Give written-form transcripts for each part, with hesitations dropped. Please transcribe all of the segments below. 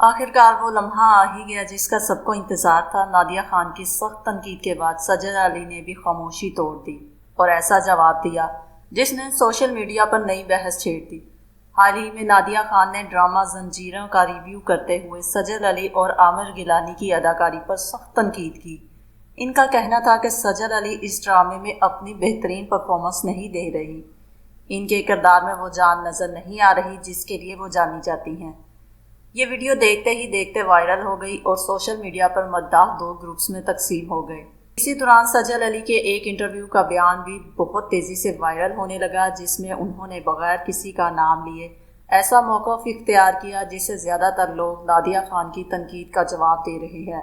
آخرکار وہ لمحہ آ ہی گیا جس کا سب کو انتظار تھا۔ نادیہ خان کی سخت تنقید کے بعد سجل علی نے بھی خاموشی توڑ دی اور ایسا جواب دیا جس نے سوشل میڈیا پر نئی بحث چھیڑ دی۔ حال ہی میں نادیہ خان نے ڈرامہ زنجیروں کا ریویو کرتے ہوئے سجل علی اور عامر گیلانی کی اداکاری پر سخت تنقید کی۔ ان کا کہنا تھا کہ سجل علی اس ڈرامے میں اپنی بہترین پرفارمنس نہیں دے رہی۔ ان کے کردار میں وہ جان نظر نہیں آ رہی جس کے لیے وہ جانی جاتی ہیں۔ یہ ویڈیو دیکھتے ہی دیکھتے وائرل ہو گئی اور سوشل میڈیا پر مداح دو گروپس میں تقسیم ہو گئے۔ اسی دوران سجل علی کے ایک انٹرویو کا بیان بھی بہت تیزی سے وائرل ہونے لگا جس میں انہوں نے بغیر کسی کا نام لیے ایسا موقف اختیار کیا جس سے زیادہ تر لوگ نادیہ خان کی تنقید کا جواب دے رہے ہیں۔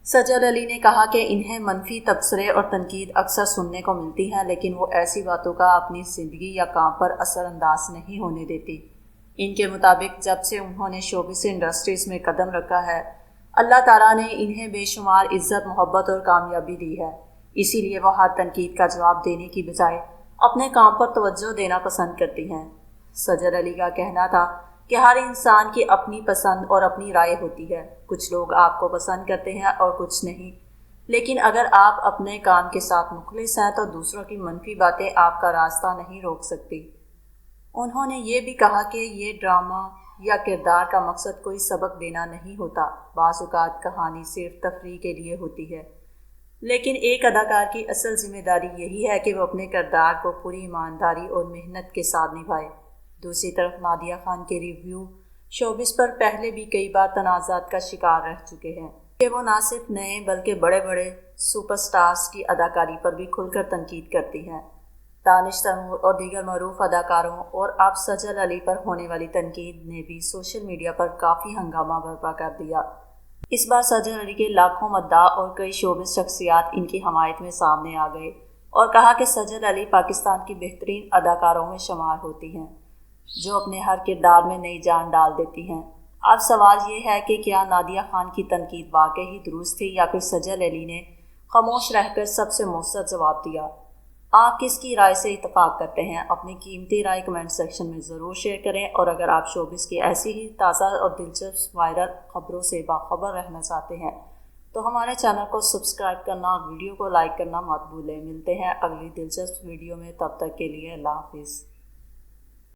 سجل علی نے کہا کہ انہیں منفی تبصرے اور تنقید اکثر سننے کو ملتی ہے لیکن وہ ایسی باتوں کا اپنی زندگی یا کام پر اثر انداز نہیں ہونے دیتی۔ ان کے مطابق جب سے انہوں نے شوبز انڈسٹریز میں قدم رکھا ہے اللہ تعالیٰ نے انہیں بے شمار عزت محبت اور کامیابی دی ہے، اسی لیے وہ ہر تنقید کا جواب دینے کی بجائے اپنے کام پر توجہ دینا پسند کرتی ہیں۔ سجل علی کا کہنا تھا کہ ہر انسان کی اپنی پسند اور اپنی رائے ہوتی ہے، کچھ لوگ آپ کو پسند کرتے ہیں اور کچھ نہیں، لیکن اگر آپ اپنے کام کے ساتھ مخلص ہیں تو دوسروں کی منفی باتیں آپ کا راستہ نہیں روک سکتی۔ انہوں نے یہ بھی کہا کہ یہ ڈرامہ یا کردار کا مقصد کوئی سبق دینا نہیں ہوتا، بعض اوقات کہانی صرف تفریح کے لیے ہوتی ہے، لیکن ایک اداکار کی اصل ذمہ داری یہی ہے کہ وہ اپنے کردار کو پوری ایمانداری اور محنت کے ساتھ نبھائے۔ دوسری طرف نادیہ خان کے ریویو شوبز پر پہلے بھی کئی بار تنازعات کا شکار رہ چکے ہیں کہ وہ نہ صرف نئے بلکہ بڑے بڑے سپر سٹارز کی اداکاری پر بھی کھل کر تنقید کرتی ہیں۔ دانش تیمور اور دیگر معروف اداکاروں اور اب سجل علی پر ہونے والی تنقید نے بھی سوشل میڈیا پر کافی ہنگامہ برپا کر دیا۔ اس بار سجل علی کے لاکھوں مداح اور کئی شوبز شخصیات ان کی حمایت میں سامنے آ گئے اور کہا کہ سجل علی پاکستان کی بہترین اداکاروں میں شمار ہوتی ہیں جو اپنے ہر کردار میں نئی جان ڈال دیتی ہیں۔ اب سوال یہ ہے کہ کیا نادیہ خان کی تنقید واقعی ہی درست تھی یا پھر سجل علی نے خاموش رہ کر سب سے مؤثر جواب دیا؟ آپ کس کی رائے سے اتفاق کرتے ہیں؟ اپنی قیمتی رائے کمنٹ سیکشن میں ضرور شیئر کریں، اور اگر آپ شوبز کی ایسی ہی تازہ اور دلچسپ وائرل خبروں سے باخبر رہنا چاہتے ہیں تو ہمارے چینل کو سبسکرائب کرنا اور ویڈیو کو لائک کرنا مت بھولیں۔ ملتے ہیں اگلی دلچسپ ویڈیو میں، تب تک کے لیے اللہ حافظ۔